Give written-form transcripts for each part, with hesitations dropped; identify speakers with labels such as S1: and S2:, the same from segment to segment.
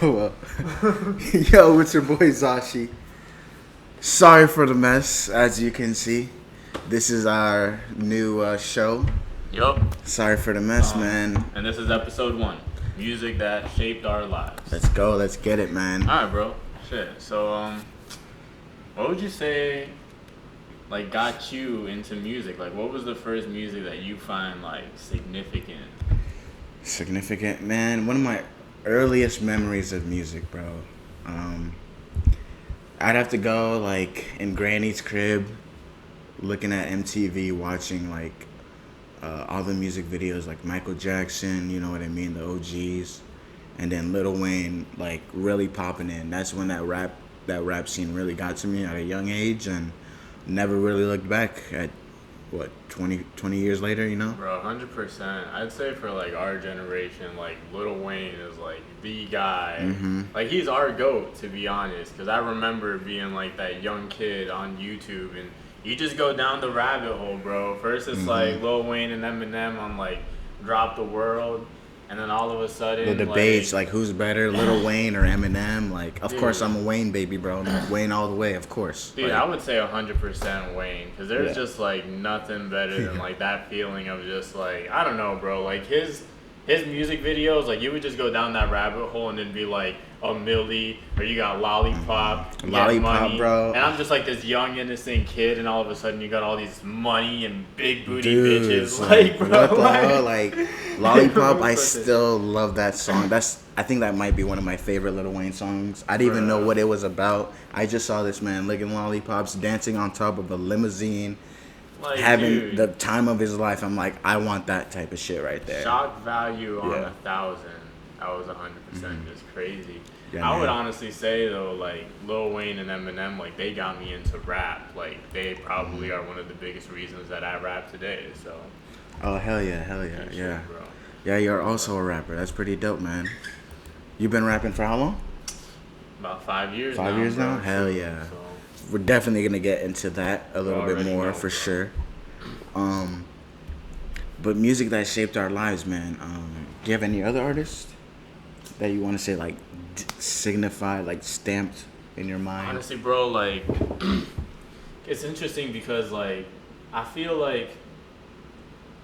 S1: Oh well. Yo, it's your boy Zashi. Sorry for the mess, as you can see. This is our new show.
S2: Yup.
S1: Sorry for the mess, man.
S2: And this is episode 1. Music that shaped our lives.
S1: Let's go. Let's get it, man.
S2: Alright, bro. Shit. So, what would you say, got you into music? Like, what was the first music that you find, significant?
S1: Significant, man. One of my earliest memories of music, bro. I'd have to go, in Granny's crib, looking at MTV, watching, all the music videos, like Michael Jackson, you know what I mean, the OGs, and then Lil Wayne, really popping in. That's when that rap scene really got to me at a young age, and never really looked back at, 20 years later, you know?
S2: Bro, 100%. I'd say for, our generation, Lil Wayne is, the guy.
S1: Mm-hmm.
S2: He's our GOAT, to be honest, because I remember being, that young kid on YouTube, and you just go down the rabbit hole, bro. First it's, Lil Wayne and Eminem on, Drop the World, and then all of a sudden,
S1: the debates, who's better, Lil Wayne or Eminem? Of
S2: Dude.
S1: course I'm a Wayne baby, bro. Wayne all the way, of course.
S2: Dude, I would say 100% Wayne, because there's
S1: Yeah.
S2: just, nothing better than, that feeling of just, I don't know, bro. His music videos, you would just go down that rabbit hole and then be a Millie, or you got Lollipop, you got
S1: Lollipop,
S2: Money,
S1: bro.
S2: and I'm just this young innocent kid, and all of a sudden you got all these money and big booty
S1: Dude,
S2: bitches, bro.
S1: what the hell? Lollipop, I still love that song. I think that might be one of my favorite Lil Wayne songs. I didn't even know what it was about. I just saw this man licking lollipops, dancing on top of a limousine, having
S2: dude,
S1: the time of his life. I'm like, I want that type of shit right there.
S2: shock value on
S1: Yeah.
S2: 1,000. That was 100% just crazy.
S1: Yeah,
S2: I would
S1: man.
S2: honestly say though, Lil Wayne and Eminem, they got me into rap. They probably are one of the biggest reasons that I rap today. So.
S1: Oh hell yeah,
S2: Good
S1: yeah.
S2: shit, bro.
S1: Yeah, you're also a rapper. That's pretty dope, man. You've been rapping for how long?
S2: About 5 years.
S1: 5 years
S2: bro.
S1: now? Hell yeah.
S2: So,
S1: We're definitely gonna get into that a little bit
S2: already
S1: more
S2: know,
S1: for
S2: bro.
S1: sure. But music that shaped our lives, man. Do you have any other artists that you want to say signify, stamped in your mind?
S2: honestly, bro, it's interesting because I feel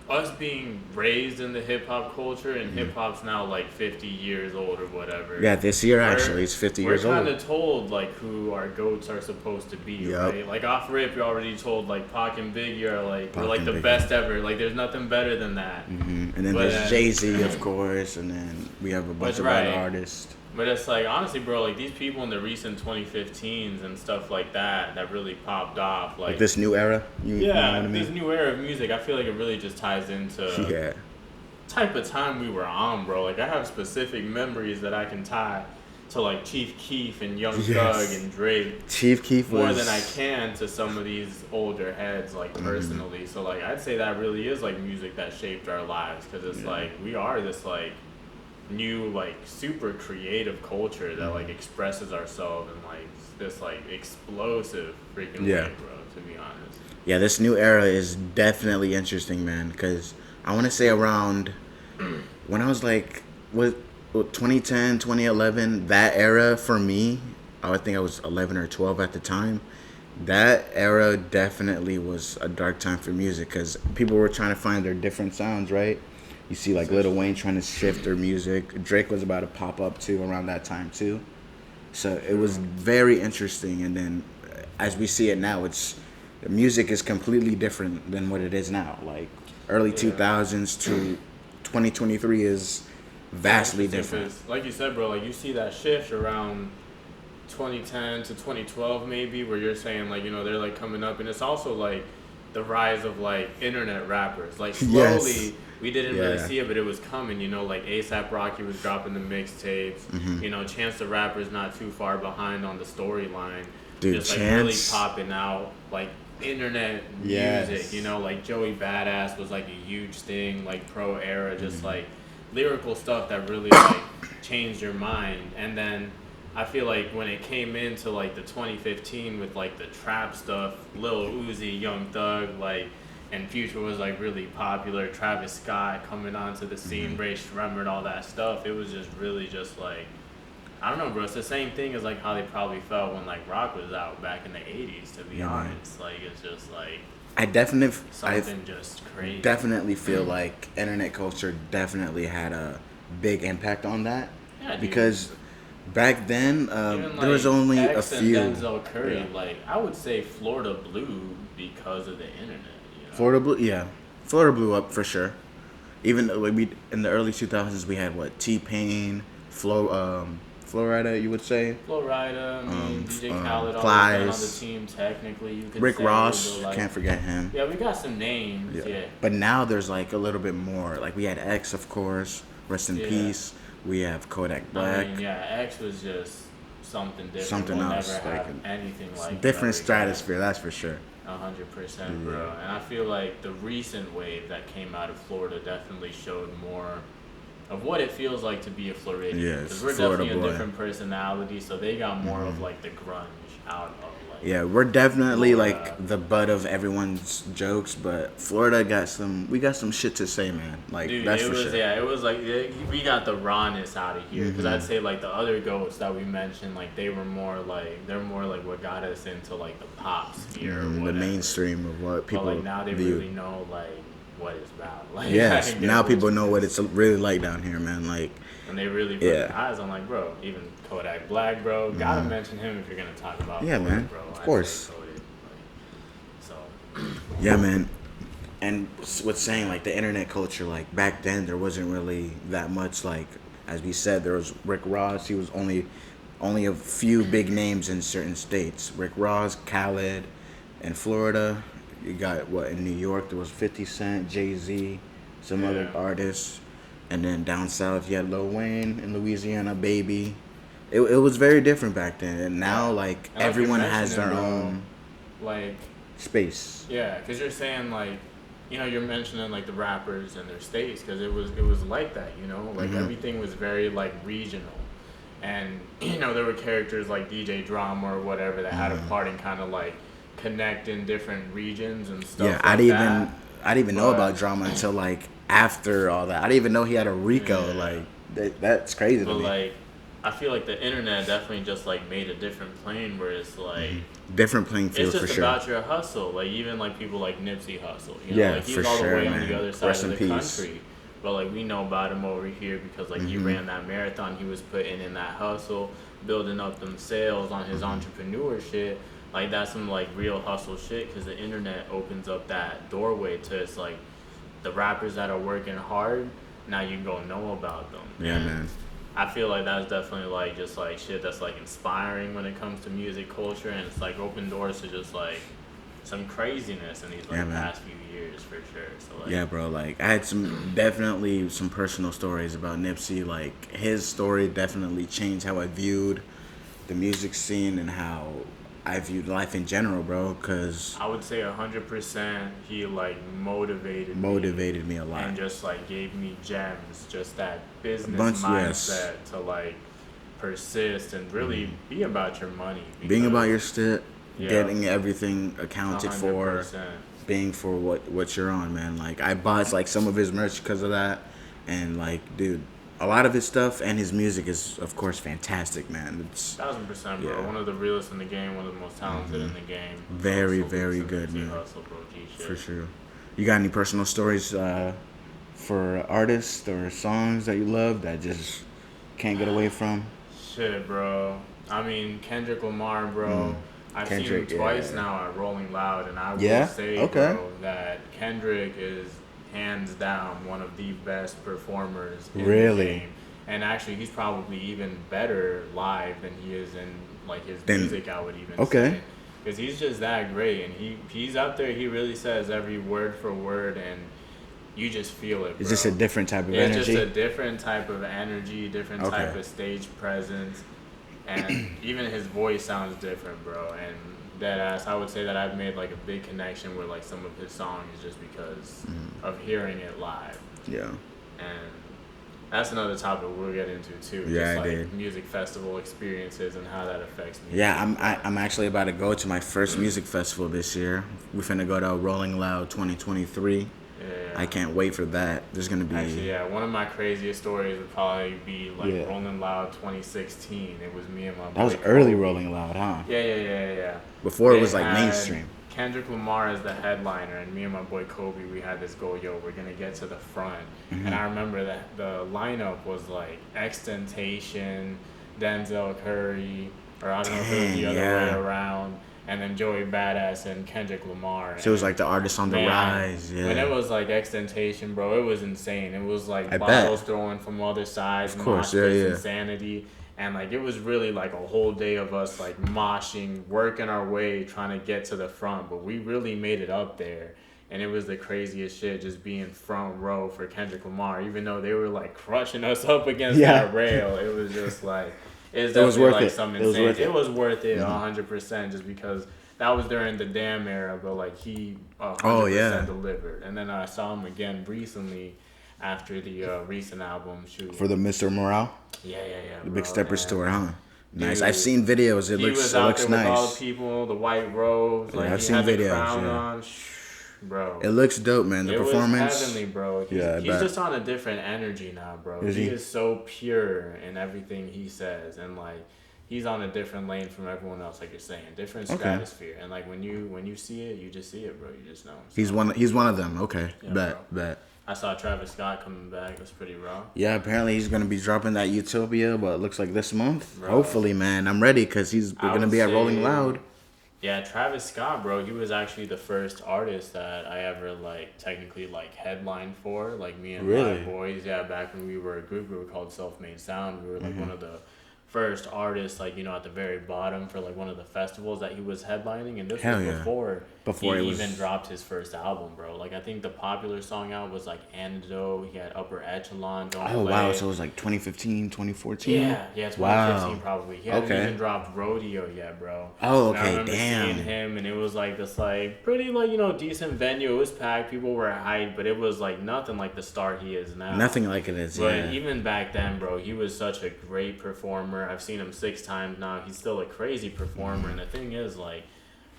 S2: us being raised in the hip hop culture, and hip hop's now 50 years old or whatever.
S1: Yeah, this year
S2: We're-
S1: actually it's 50 years
S2: We're
S1: old.
S2: kind of told who our goats are supposed to be,
S1: Yup.
S2: right? Off rip, you're already told Pac and Biggie are
S1: Pac
S2: we're
S1: and
S2: the
S1: Biggie.
S2: best ever. There's nothing better than that.
S1: And then
S2: But,
S1: there's Jay-Z, of course, and then we have a bunch
S2: That's
S1: of
S2: right.
S1: other artists.
S2: But it's honestly, bro, these people in the recent 2015s and stuff that really popped off,
S1: Like this new era. You know what I mean?
S2: this new era of music, I feel it really just ties into
S1: Yeah.
S2: type of time we were on, bro. I have specific memories that I can tie to Chief Keef and Young
S1: Yes.
S2: Thug and Drake
S1: Chief Keef was
S2: more than I can to some of these older heads, personally. So I'd say that really is music that shaped our lives, because it's we are this new super creative culture that expresses ourselves in this explosive freaking
S1: Yeah.
S2: way, bro, to be honest.
S1: Yeah, this new era is definitely interesting, man. Because I want to say around when I was what 2010, 2011, that era for me, I think I was 11 or 12 at the time. That era definitely was a dark time for music because people were trying to find their different sounds, right? You see Lil Wayne trying to shift their music. Drake was about to pop up too around that time too. So it was very interesting. And then as we see it now, the music is completely different than what it is now. Early 2000s to 2023 is vastly different.
S2: Like you said, bro, you see that shift around 2010 to 2012 maybe, where you're saying they're coming up, and it's also the rise of internet rappers. Slowly,
S1: Yes.
S2: we didn't really
S1: Yeah.
S2: see it, but it was coming. ASAP Rocky was dropping the mixtapes. Chance the Rapper's not too far behind on the storyline.
S1: Dude,
S2: just really
S1: Chance.
S2: popping out internet
S1: Yes.
S2: music. Joey Badass was a huge thing. Pro era, just lyrical stuff that really changed your mind. And then I feel when it came into the 2015 with the trap stuff, Lil Uzi, Young Thug, and Future was like really popular. Travis Scott coming onto the scene, Ray Shremmer, and all that stuff. It was just really just like, I don't know, bro. It's the same thing as like how they probably felt when like rock was out back in the '80s. To be honest, like it's just like something just crazy.
S1: Definitely feel like internet culture definitely had a big impact on that.
S2: Yeah, dude.
S1: Because back then
S2: Even,
S1: there was
S2: like,
S1: only a
S2: X
S1: few.
S2: and Denzel Curry, like I would say Florida blew because of the internet. You know?
S1: Florida blew up for sure. Even though we in the early 2000s we had what T-Pain, Florida, you would say.
S2: Florida, I mean, DJ Khaled
S1: Plies,
S2: always been on the team. Technically, you could
S1: Rick
S2: say,
S1: Ross,
S2: but, like,
S1: can't forget him.
S2: Yeah, we got some names. Yeah.
S1: But now there's like a little bit more. Like we had X, of course, rest in peace. We have Kodak Black.
S2: I mean, yeah, X was just something different.
S1: Something
S2: we'll
S1: else,
S2: never
S1: like
S2: have anything like
S1: different stratosphere, that's for sure.
S2: 100%, bro. And I feel like the recent wave that came out of Florida definitely showed more of what it feels like to be a Floridian.
S1: Yeah,
S2: because we're
S1: Florida
S2: definitely
S1: boy.
S2: a different personality, so they got more of like the grunge out of like.
S1: Yeah, we're definitely
S2: Florida.
S1: like the butt of everyone's jokes, but Florida we got some shit to say, man. Like
S2: Dude,
S1: that's
S2: it
S1: for
S2: was
S1: sure.
S2: It was like we got the rawness out of here. Because I'd say like the other goats that we mentioned, like they're more like what got us into like the pop sphere, or
S1: The
S2: whatever.
S1: mainstream of what people
S2: But like now they
S1: view.
S2: really know like what it's about. Like
S1: Yes,
S2: I get
S1: now
S2: what
S1: people
S2: you
S1: know
S2: mean.
S1: what it's really like down here, man. Like
S2: And they really put their eyes on like, bro, even Kodak Black, bro. Gotta mention him if you're gonna talk about
S1: Yeah,
S2: Kodak,
S1: man.
S2: bro.
S1: Of
S2: I'd
S1: course.
S2: say Kodak, like, so
S1: yeah, man. And what's saying like the internet culture, like back then there wasn't really that much. Like as we said, there was Rick Ross. He was only a few big names in certain states. Rick Ross, Khaled, in Florida. You got what in New York? There was 50 Cent, Jay-Z, some other artists, and then down south you had Lil Wayne in Louisiana, Baby. It was very different back then, and now like
S2: And
S1: everyone
S2: you're
S1: has their
S2: mentioning,
S1: own
S2: like.
S1: space.
S2: Yeah, because you're saying like, you know, you're mentioning like the rappers and their states, because it was like that, you know, like everything was very like regional, and you know there were characters like DJ Drama or whatever that had a part in kind of like connecting different regions and stuff.
S1: Yeah,
S2: like
S1: I
S2: that.
S1: didn't even know about Drama until like after all that. I didn't even know he had a Rico.
S2: Yeah.
S1: Like that's crazy
S2: But
S1: to me.
S2: like, I feel like the internet definitely just like made a different plane where it's like.
S1: Different playing field
S2: It's
S1: for
S2: just
S1: sure.
S2: about your hustle. Like even like people like Nipsey Hussle. You know,
S1: Yeah,
S2: like he's
S1: for
S2: all the
S1: sure,
S2: way on
S1: man.
S2: the other side
S1: Rest
S2: of
S1: in
S2: the
S1: peace.
S2: country. But like we know about him over here because like he ran that marathon, he was putting in that hustle, building up them sales on his entrepreneur shit. Like that's some like real hustle shit, because the internet opens up that doorway to it's like the rappers that are working hard. Now you can go know about them.
S1: Yeah,
S2: And
S1: man.
S2: I feel like that's definitely like just like shit that's like inspiring when it comes to music culture, and it's like open doors to just like some craziness in these like
S1: Yeah, man.
S2: past few years for sure. So like,
S1: Yeah, bro. Like I had definitely some personal stories about Nipsey. Like his story definitely changed how I viewed the music scene and how I viewed life in general, bro. Cause
S2: I would say 100% he like motivated
S1: me a lot.
S2: and just like gave me gems, just that business
S1: Bunch-
S2: mindset to like persist and really be about your money.
S1: Being about
S2: because
S1: your shit,
S2: Yeah.
S1: getting everything accounted for,
S2: 100%.
S1: being for what you're on, man. Like I bought like some of his merch because of that, and like, dude, a lot of his stuff and his music is of course fantastic, man. It's
S2: 1000%, bro.
S1: Yeah.
S2: One of the realest in the game, one of the most talented in the game.
S1: Very,
S2: Hustle,
S1: very
S2: Nipsey
S1: good, man.
S2: Hussle, bro, G shit.
S1: for sure. You got any personal stories for artists or songs that you love that just can't get away from?
S2: Shit, bro. I mean, Kendrick Lamar, bro. I've seen
S1: Kendrick,
S2: him twice
S1: yeah.
S2: now at Rolling Loud, and I will
S1: Yeah?
S2: say,
S1: Okay.
S2: bro, that Kendrick is hands down one of the best performers in
S1: Really?
S2: the game. And actually, he's probably even better live than he is in like his
S1: Then-
S2: music. I would even
S1: okay.
S2: say, because he's just that great, and he's up there. He really says every word for word, and you just feel it.
S1: It's
S2: bro.
S1: just a different type of
S2: It's
S1: energy.
S2: just a different type of energy, different
S1: Okay.
S2: type of stage presence, and even his voice sounds different, bro. And that ass, I would say that I've made like a big connection with like some of his songs just because of hearing it live.
S1: Yeah.
S2: And That's another topic we'll get into too.
S1: Yeah,
S2: Just
S1: I
S2: like
S1: did.
S2: music festival experiences and how that affects music.
S1: Yeah, I'm actually about to go to my first music festival this year. We finna go to Rolling Loud 2023. I
S2: Yeah.
S1: can't wait for that. There's gonna be
S2: Actually, yeah, one of my craziest stories would probably be like
S1: yeah.
S2: Rolling Loud 2016. It was me and my
S1: That was
S2: boy
S1: early
S2: Kobe.
S1: Rolling Loud, huh?
S2: Yeah.
S1: Before it
S2: They
S1: was like
S2: had
S1: mainstream.
S2: Kendrick Lamar as the headliner, and me and my boy Kobe, we had this go, yo, we're gonna get to the front. And I remember that the lineup was like Extentation, Denzel Curry, or I don't know if it was the
S1: Dang,
S2: other way
S1: yeah.
S2: around, and then Joey Badass and Kendrick Lamar.
S1: So it was
S2: And
S1: like the artist on the
S2: man,
S1: rise,
S2: when it
S1: yeah.
S2: was like Extentation, bro, it was insane. It was like
S1: I
S2: bottles
S1: bet.
S2: throwing from other sides,
S1: Of course,
S2: mosh
S1: yeah,
S2: pits,
S1: yeah.
S2: insanity. And like it was really like a whole day of us like moshing, working our way, trying to get to the front. But we really made it up there. And it was the craziest shit just being front row for Kendrick Lamar, even though they were like crushing us up against
S1: Yeah.
S2: that rail. It was just like it's
S1: It was
S2: definitely
S1: worth
S2: like
S1: it.
S2: some
S1: It was
S2: insane.
S1: worth
S2: It
S1: it.
S2: was worth it 100% just because that was during the Damn era, but like he 100%
S1: Oh yeah.
S2: delivered. And then I saw him again recently after the recent album shoot.
S1: For the Mr. Morale,
S2: Yeah,
S1: the
S2: bro.
S1: Big Steppers
S2: And
S1: tour, huh? Nice. I've
S2: dude,
S1: seen videos.
S2: he was out there with all the
S1: Nice.
S2: people, the white robes,
S1: Yeah,
S2: like
S1: I've
S2: he
S1: seen
S2: had the
S1: videos.
S2: crown
S1: Yeah.
S2: on, bro.
S1: It looks dope, man. The
S2: It was
S1: performance.
S2: heavenly, bro.
S1: Yeah, I
S2: He's
S1: bet.
S2: just on a different energy now, bro.
S1: Is
S2: He
S1: he?
S2: is so pure in everything he says, and like he's on a different lane from everyone else, like you're saying, different
S1: Okay.
S2: stratosphere. And like when you see it, you just see it, bro. You just know. So,
S1: He's one. He's one of them. Okay.
S2: Yeah,
S1: Bet.
S2: I saw Travis Scott coming back. It was pretty raw.
S1: Yeah, apparently he's gonna be dropping that Utopia, but it looks like this month.
S2: Bro.
S1: Hopefully, man, I'm ready because we're
S2: I
S1: gonna
S2: would
S1: be at Rolling
S2: say-
S1: Loud.
S2: Yeah, Travis Scott, bro. He was actually the first artist that I ever like technically like headlined for. Like me and
S1: Really?
S2: my boys. Yeah, back when we were a group, we were called Self Made Sound. We were like one of the first artists, like at the very bottom for like one of the festivals that he was headlining, and this
S1: Hell
S2: was
S1: yeah.
S2: before
S1: it
S2: he
S1: was-
S2: even dropped his first album, bro. Like I think the popular song out was like Antidote. He had Upper Echelon. Don't
S1: Oh
S2: Play.
S1: wow, so it was like 2015, 2014.
S2: Yeah, 2015
S1: Wow.
S2: probably. He hadn't
S1: Okay.
S2: even dropped Rodeo yet, bro.
S1: Oh,
S2: And I
S1: okay,
S2: remember
S1: damn.
S2: seeing him, and it was like this, like pretty, like decent venue. It was packed, people were hyped, but it was like nothing like the star he is now.
S1: Nothing like it is.
S2: But
S1: Yeah.
S2: even back then, bro, he was such a great performer. I've seen him 6 times now. He's still a crazy performer, and the thing is, like,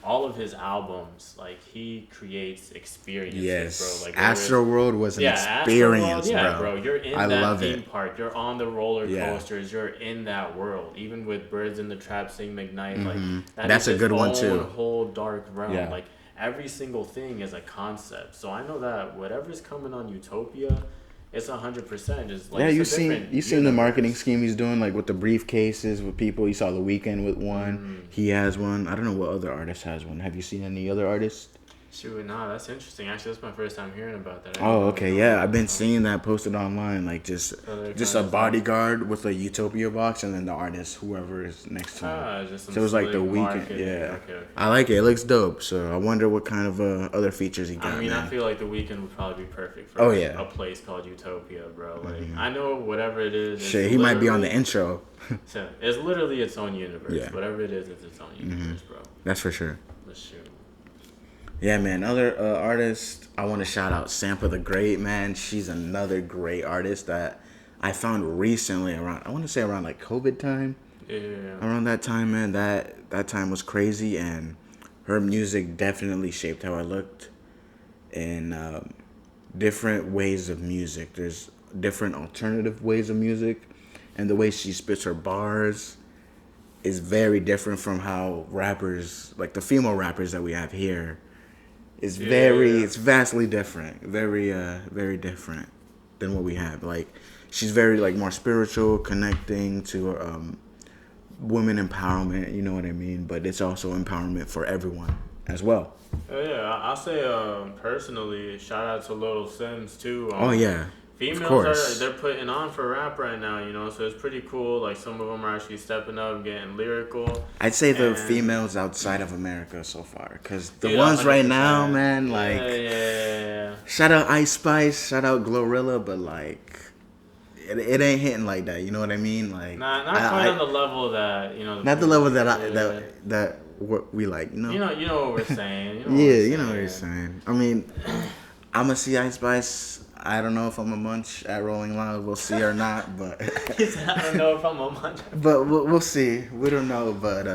S2: all of his albums, like he creates experiences,
S1: Yes.
S2: bro. Like
S1: Astro World was an
S2: Astroworld,
S1: experience,
S2: bro. You're in
S1: I
S2: that
S1: love
S2: theme
S1: it.
S2: park. You're on the roller
S1: Yeah.
S2: coasters. You're in that world. Even with Birds in the Trap, Sing McKnight, like
S1: That's
S2: is
S1: a good
S2: its
S1: one,
S2: own
S1: too.
S2: Whole dark realm.
S1: Yeah.
S2: Like every single thing is a concept. So I know that whatever's coming on Utopia, it's 100% just like
S1: Yeah,
S2: it's a different
S1: you seen the marketing
S2: universe.
S1: scheme he's doing, like with the briefcases with people. You saw The Weeknd with one. He has one. I don't know what other artist has one. Have you seen any other artists?
S2: Shoot, nah, that's interesting. Actually, that's my first time hearing about that. I
S1: Oh,
S2: didn't
S1: okay,
S2: know
S1: yeah.
S2: that.
S1: I've been seeing that posted online, like
S2: So they're
S1: just
S2: kinda
S1: a bodyguard with a Utopia box, and then the artist, whoever is next to him.
S2: Just some
S1: So it was like The
S2: slick
S1: Weeknd,
S2: marketing.
S1: yeah.
S2: Okay.
S1: I like it. It looks dope. So I wonder what kind of other features he got.
S2: I mean,
S1: man.
S2: I feel like The Weeknd would probably be perfect for
S1: Oh, yeah.
S2: a place called Utopia, bro. Like, I know whatever it is. it's
S1: Shit, he might be on the
S2: literally-
S1: intro.
S2: It's literally its own universe.
S1: Yeah.
S2: Whatever it is, it's its own universe, bro.
S1: That's for sure.
S2: Let's shoot.
S1: Yeah, man. Other artists, I want to shout out Sampa the Great, man. She's another great artist that I found recently around, I want to say around like COVID time.
S2: Yeah.
S1: Around that time, man, that time was crazy, and her music definitely shaped how I looked in different ways of music. There's different alternative ways of music, and the way she spits her bars is very different from how rappers, like the female rappers that we have here, is it's vastly different, very different than what we have. Like, she's very like more spiritual, connecting to women empowerment, you know what I mean? But it's also empowerment for everyone as well.
S2: Yeah, I'll say personally, shout out to Lil Sims too.
S1: Oh yeah,
S2: Females
S1: of course.
S2: they're putting on for rap right now, so it's pretty cool. Like some of them are actually stepping up, getting lyrical.
S1: I'd say the
S2: And-
S1: females outside of America so far, because the
S2: Dude,
S1: ones right
S2: 100%.
S1: now, man, like
S2: yeah.
S1: shout out Ice Spice, shout out Glorilla, but like it ain't hitting like that. You know what I mean? Like
S2: Not quite on the level that
S1: not the level that
S2: yeah.
S1: that what we like. You know.
S2: You know what we're saying.
S1: Yeah, you know what you're saying. I mean, I'm gonna see Ice Spice. I don't know if I'm a munch at Rolling Loud. We'll see or not, but
S2: He said, I don't know if I'm a munch.
S1: but we'll see. We don't know, but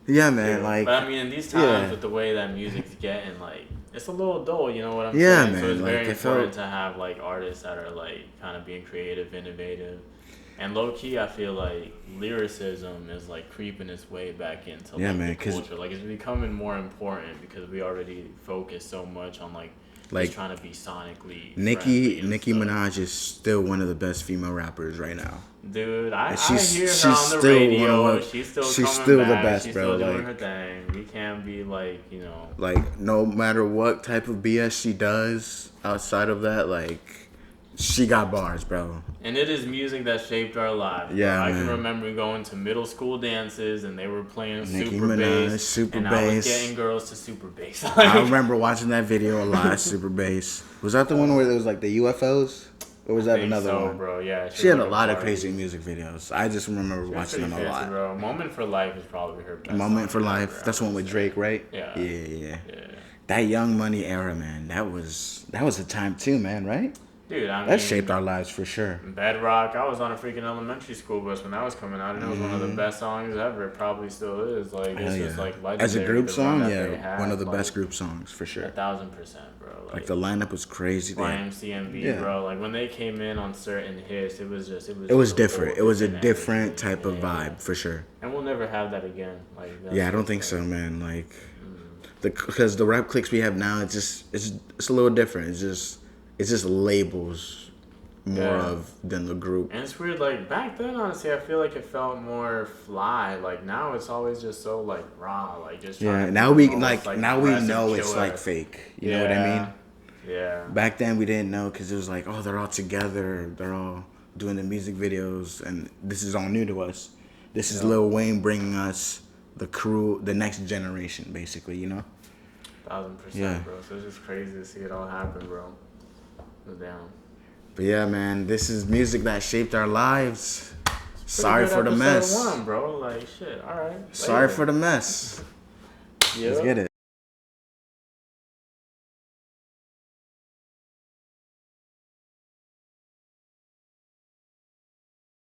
S1: yeah, man.
S2: Yeah.
S1: Like,
S2: But I mean, in these times with the way that music's getting, like, it's a little dull. You know what I'm
S1: Yeah,
S2: saying?
S1: man,
S2: So it's
S1: like,
S2: very
S1: it
S2: important
S1: felt-
S2: to have like artists that are like kind of being creative, innovative. And low key, I feel like lyricism is like creeping its way back into
S1: Yeah,
S2: like
S1: man,
S2: the
S1: 'cause-
S2: culture. Like it's becoming more important because we already focus so much on like
S1: Like,
S2: just trying to be sonically.
S1: Nicki
S2: friendly and
S1: Nicki
S2: stuff.
S1: Minaj is still one of the best female rappers right now.
S2: Dude, I
S1: And
S2: hear her
S1: she's
S2: on the
S1: still
S2: radio.
S1: one of
S2: She's still
S1: she's
S2: coming
S1: still
S2: back.
S1: the best,
S2: She's
S1: bro.
S2: still doing
S1: Like,
S2: her thing. We can't be like, you know.
S1: like no matter what type of BS she does outside of that, like she got bars, bro.
S2: And it is music that shaped our lives. Bro.
S1: Yeah,
S2: I
S1: man.
S2: can remember going to middle school dances and they were playing
S1: Nicki
S2: super
S1: Minaj,
S2: bass.
S1: super
S2: and I
S1: bass.
S2: was getting girls to super bass.
S1: I remember watching that video a lot. Super bass. Was that the one where there was like the UFOs, or was that another one?
S2: bro. Yeah.
S1: She had a
S2: was
S1: lot of
S2: party.
S1: crazy music videos. I just remember
S2: She was
S1: watching them
S2: pretty
S1: a
S2: fancy,
S1: lot.
S2: Bro. Moment for Life is probably her best
S1: Moment for
S2: song
S1: Life.
S2: ever,
S1: That's
S2: I
S1: one
S2: would
S1: with
S2: say.
S1: Drake, right?
S2: Yeah.
S1: Yeah.
S2: Yeah.
S1: That Young Money era, man. That was a time too, man. Right?
S2: Dude, I mean,
S1: That shaped our lives for sure.
S2: Bedrock. I was on a freaking elementary school bus when that was coming out, and it was one of the best songs ever. It probably still is. Like,
S1: Hell
S2: it's
S1: yeah.
S2: just like legendary.
S1: As a group
S2: the run
S1: song,
S2: that
S1: yeah,
S2: they had,
S1: one of the
S2: like,
S1: best group songs for sure.
S2: 1,000%, bro.
S1: Like the lineup was crazy.
S2: YMCMB,
S1: Yeah.
S2: bro. Like when they came in on certain hits, it was
S1: It was
S2: just a
S1: different.
S2: whole
S1: It was a
S2: energy.
S1: different type of
S2: Yeah.
S1: vibe for sure.
S2: And we'll never have that again. Like that's
S1: Yeah, I don't
S2: just,
S1: think
S2: like,
S1: so, man. Like because the rap clicks we have now, it's a little different. It's just labels more
S2: Yeah.
S1: of than the group.
S2: And it's weird, like back then, honestly, I feel like it felt more fly. Like now, it's always just so like raw, like just trying
S1: Yeah,
S2: to
S1: now
S2: be
S1: we
S2: the most,
S1: now we
S2: aggressive
S1: know it's
S2: killer.
S1: like fake. You know what I mean?
S2: Yeah.
S1: Back then we didn't know because it was like, oh, they're all together, they're all doing the music videos, and this is all new to us. This is Lil Wayne bringing us the crew, the next generation, basically. You know?
S2: 1,000%,
S1: Yeah.
S2: bro. So it's just crazy to see it all happen, bro. Go down.
S1: But yeah, man, this is music that shaped our lives.
S2: Pretty
S1: Sorry
S2: good
S1: for the
S2: episode
S1: mess.
S2: one, bro. Like shit. All right.
S1: Sorry
S2: Later.
S1: for the mess.
S2: Yeah.
S1: Let's get it.